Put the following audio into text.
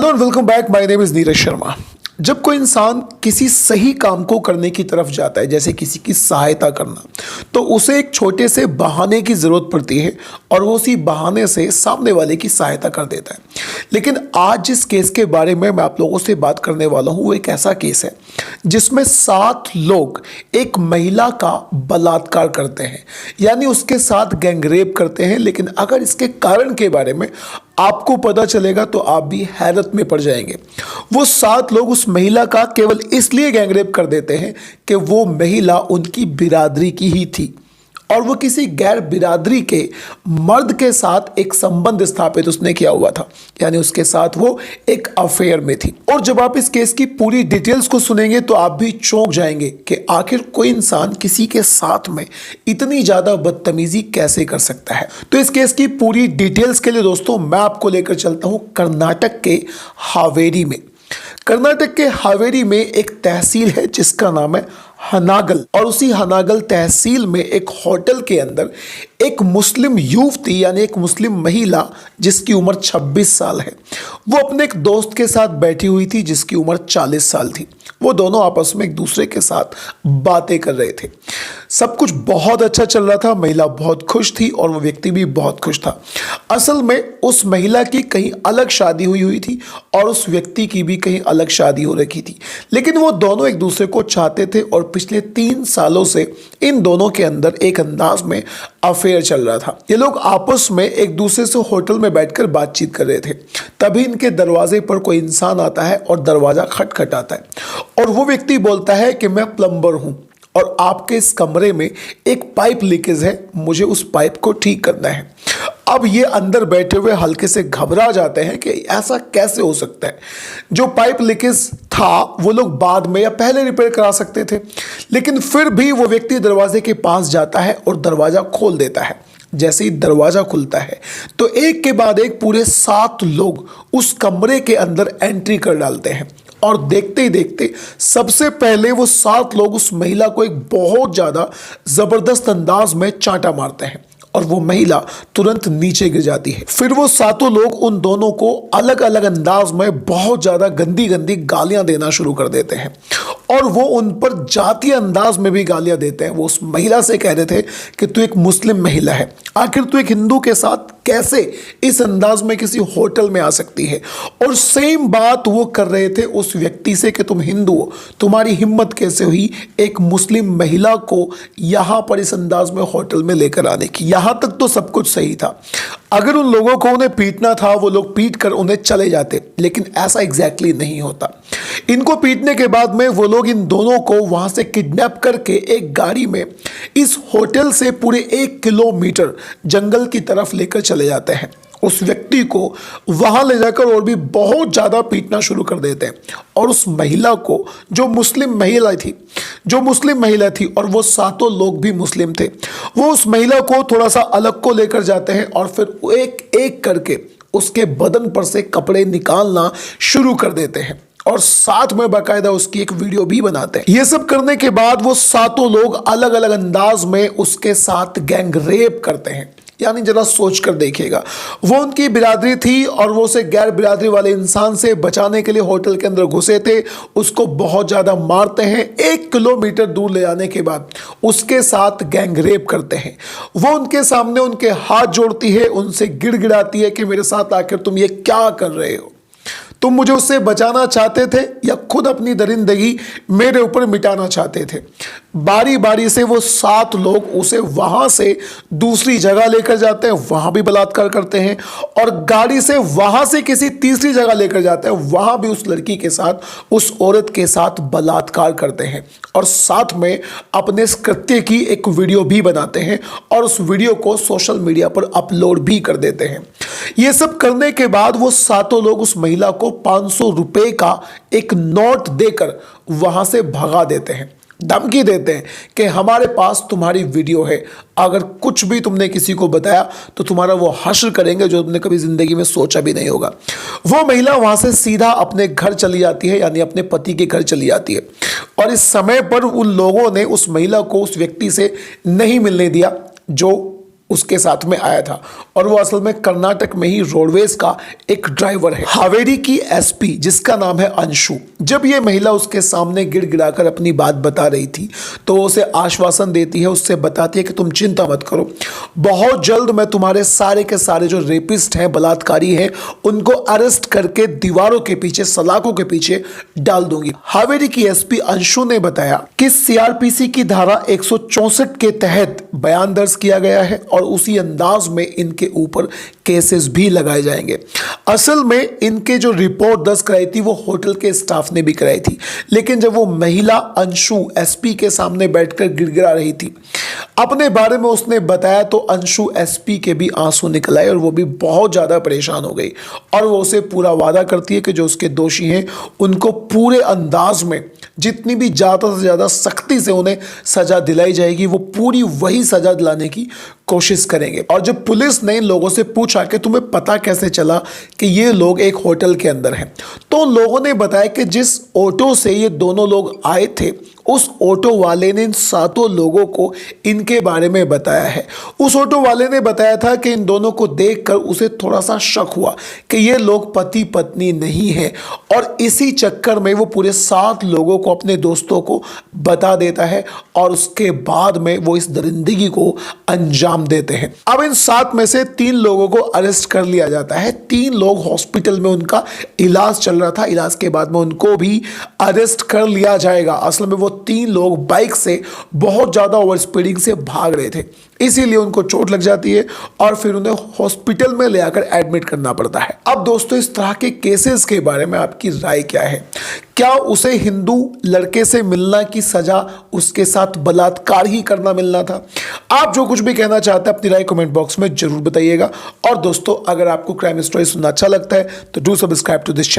Hello and welcome back. My name is Neeraj Sharma. जब कोई इंसान किसी सही काम को करने की तरफ जाता है, जैसे किसी की सहायता करना, तो उसे एक छोटे से बहाने की ज़रूरत पड़ती है और वो उसी बहाने से सामने वाले की सहायता कर देता है। लेकिन आज जिस केस के बारे में मैं आप लोगों से बात करने वाला हूँ वो एक ऐसा केस है जिसमें 7 लोग एक महिला का बलात्कार करते हैं, यानी उसके साथ गैंगरेप करते हैं। लेकिन अगर इसके कारण के बारे में आपको पता चलेगा तो आप भी हैरत में पड़ जाएंगे। वो 7 लोग उस महिला का केवल इसलिए गैंगरेप कर देते हैं कि वो महिला उनकी बिरादरी की ही थी और वो किसी गैर बिरादरी के मर्द के साथ एक संबंध स्थापित उसने किया हुआ था, यानी उसके साथ वो एक अफेयर में थी। और जब आप इस केस की पूरी डिटेल्स को सुनेंगे तो आप भी चौंक जाएंगे कि आखिर कोई इंसान किसी के साथ में इतनी ज़्यादा बदतमीजी कैसे कर सकता है। तो इस केस की पूरी डिटेल्स के लिए दोस्तों मैं आपको लेकर चलता हूँ कर्नाटक के हावेरी में। कर्नाटक के हावेरी में एक तहसील है जिसका नाम है हनागल, और उसी हनागल तहसील में एक होटल के अंदर एक मुस्लिम युवती यानी एक मुस्लिम महिला जिसकी उम्र 26 साल है, वो अपने एक दोस्त के साथ बैठी हुई थी जिसकी उम्र 40 साल थी। वो दोनों आपस में एक दूसरे के साथ बातें कर रहे थे। सब कुछ बहुत अच्छा चल रहा था, महिला बहुत खुश थी और वो व्यक्ति भी बहुत खुश था। असल में उस महिला की कहीं अलग शादी हुई थी और उस व्यक्ति की भी कहीं अलग शादी हो रखी थी, लेकिन वो दोनों एक दूसरे को चाहते थे और पिछले 3 सालों से इन दोनों के अंदर एक अंदाज में अफेयर चल रहा था। ये लोग आपस में एक दूसरे से होटल में बैठकर बातचीत कर रहे थे। तभी इनके दरवाजे पर कोई इंसान आता है और दरवाजा खटखटाता है और वो व्यक्ति बोलता है कि मैं प्लम्बर हूं और आपके इस कमरे में एक पाइप लीकेज है, मुझे उस पाइप को ठीक करना है। अब ये अंदर बैठे हुए हल्के से घबरा जाते हैं कि ऐसा कैसे हो सकता है। जो पाइप लीकेज था वो लोग बाद में या पहले रिपेयर करा सकते थे, लेकिन फिर भी वो व्यक्ति दरवाजे के पास जाता है और दरवाजा खोल देता है। जैसे ही दरवाजा खुलता है तो एक के बाद एक पूरे 7 लोग उस कमरे के अंदर एंट्री कर डालते हैं और देखते ही देखते सबसे पहले वो 7 लोग उस महिला को एक बहुत ज़्यादा ज़बरदस्त अंदाज में चांटा मारते हैं और वो महिला तुरंत नीचे गिर जाती है। फिर वो 7 लोग उन दोनों को अलग अलग अंदाज में बहुत ज़्यादा गंदी गंदी गालियां देना शुरू कर देते हैं और वो उन पर जातीय अंदाज में भी गालियां देते हैं। वो उस महिला से कह रहे थे कि तू एक मुस्लिम महिला है, आखिर तू एक हिंदू के साथ कैसे इस अंदाज में किसी होटल में आ सकती है। और सेम बात वो कर रहे थे उस व्यक्ति से कि तुम हिंदू हो, तुम्हारी हिम्मत कैसे हुई एक मुस्लिम महिला को यहाँ पर इस अंदाज में होटल में लेकर आने की। यहाँ तक तो सब कुछ सही था। अगर उन लोगों को उन्हें पीटना था वो लोग पीट कर उन्हें चले जाते, लेकिन ऐसा एग्जैक्टली नहीं होता। इनको पीटने के बाद में वो लोग इन दोनों को वहां से किडनैप करके एक गाड़ी में इस होटल से पूरे 1 किलोमीटर जंगल की तरफ लेकर चले जाते हैं। उस व्यक्ति को वहां ले जाकर और भी बहुत ज़्यादा पीटना शुरू कर देते हैं और उस महिला को जो मुस्लिम महिला थी और वो 7 लोग भी मुस्लिम थे, वो उस महिला को थोड़ा सा अलग को लेकर जाते हैं और फिर एक एक करके उसके बदन पर से कपड़े निकालना शुरू कर देते हैं और साथ में बाकायदा उसकी एक वीडियो भी बनाते हैं। ये सब करने के बाद वो 7 लोग अलग अलग अंदाज में उसके साथ गैंग रेप करते हैं। यानी जरा सोच कर देखिएगा, वो उनकी बिरादरी थी और वो उसे गैर बिरादरी वाले इंसान से बचाने के लिए होटल के अंदर घुसे थे। उसको बहुत ज़्यादा मारते हैं, 1 किलोमीटर दूर ले जाने के बाद उसके साथ गैंग रेप करते हैं। वो उनके सामने उनके हाथ जोड़ती है, उनसे गिड़गिड़ाती है कि मेरे साथ आकर तुम ये क्या कर रहे हो, तुम मुझे उससे बचाना चाहते थे या खुद अपनी दरिंदगी मेरे ऊपर मिटाना चाहते थे। बारी बारी से वो 7 लोग उसे वहां से दूसरी जगह लेकर जाते हैं, वहां भी बलात्कार करते हैं और गाड़ी से वहां से किसी तीसरी जगह लेकर जाते हैं, वहां भी उस लड़की के साथ, उस औरत के साथ बलात्कार करते हैं और साथ में अपने इस कृत्य की एक वीडियो भी बनाते हैं और उस वीडियो को सोशल मीडिया पर अपलोड भी कर देते हैं। ये सब करने के बाद वो 7 लोग उस महिला को 500 रुपए का एक नोट देकर वहां से भगा देते हैं, धमकी देते हैं कि हमारे पास तुम्हारी वीडियो है, अगर कुछ भी तुमने किसी को बताया तो तुम्हारा वो हश्र करेंगे जो तुमने कभी जिंदगी में सोचा भी नहीं होगा। वो महिला वहां से सीधा अपने घर चली जाती है, यानी अपने पति के घर चली जाती है और इस समय पर उन लोगों ने उस महिला को उस व्यक्ति से नहीं मिलने दिया जो उसके साथ में आया था और वो असल में कर्नाटक में ही रोडवेज का एक ड्राइवर है। हावेरी की एसपी जिसका नाम है अंशु, जब ये महिला उसके सामने गिड़गिड़ाकर अपनी बात बता रही थी तो वो उसे आश्वासन देती है, उससे बताती है कि तुम चिंता मत करो, बहुत जल्द मैं तुम्हारे सारे के सारे जो रेपिस्ट हैं, बलात्कारी हैं, उनको अरेस्ट करके दीवारों के पीछे, सलाखों के पीछे डाल दूंगी। हावेरी की एसपी अंशु ने बताया कि सीआरपीसी की धारा 164 के तहत बयान दर्ज किया गया है और उसी अंदाज में इनके ऊपर केसेस भी लगाए जाएंगे। असल में इनके जो रिपोर्ट दर्ज कराई थी वो होटल के स्टाफ ने भी कराई थी, लेकिन जब वो महिला अंशु एसपी के सामने बैठकर गिड़गिड़ा रही थी, अपने बारे में उसने बताया तो अंशु एसपी के भी आंसू निकल आए और वो भी बहुत ज़्यादा परेशान हो गई और वो उसे पूरा वादा करती है कि जो उसके दोषी हैं उनको पूरे अंदाज में जितनी भी ज़्यादा से ज़्यादा सख्ती से उन्हें सज़ा दिलाई जाएगी, वो पूरी वही सज़ा दिलाने की कोशिश करेंगे। और जब पुलिस ने इन लोगों से पूछा कि तुम्हें पता कैसे चला कि ये लोग एक होटल के अंदर हैं, तो लोगों ने बताया कि जिस ऑटो से ये दोनों लोग आए थे उस ऑटो वाले ने इन 7 लोगों को इनके बारे में बताया है। उस ऑटो वाले ने बताया था कि इन दोनों को देखकर उसे थोड़ा सा शक हुआ कि ये लोग पति पत्नी नहीं है और इसी चक्कर में वो पूरे 7 लोगों को, अपने दोस्तों को बता देता है और उसके बाद में वो इस दरिंदगी को अंजाम देते हैं। अब इन 7 में से 3 लोगों को अरेस्ट कर लिया जाता है। 3 लोग हॉस्पिटल में उनका इलाज चल रहा था, इलाज के बाद में उनको भी अरेस्ट कर लिया जाएगा। असल में वो 3 लोग बाइक से बहुत ज़्यादा ओवर स्पीडिंग से भाग रहे थे, इसीलिए उनको चोट लग जाती है और फिर उन्हें हॉस्पिटल में ले आकर एडमिट करना पड़ता है। अब दोस्तों, इस तरह के केसेस के बारे में आपकी राय क्या है? क्या उसे हिंदू लड़के से मिलना की सजा उसके साथ बलात्कार ही करना मिलना था? आप जो कुछ भी कहना चाहते हैं अपनी राय कमेंट बॉक्स में जरूर बताइएगा। और दोस्तों, अगर आपको क्राइम स्टोरी सुनना अच्छा लगता है तो do subscribe to this channel.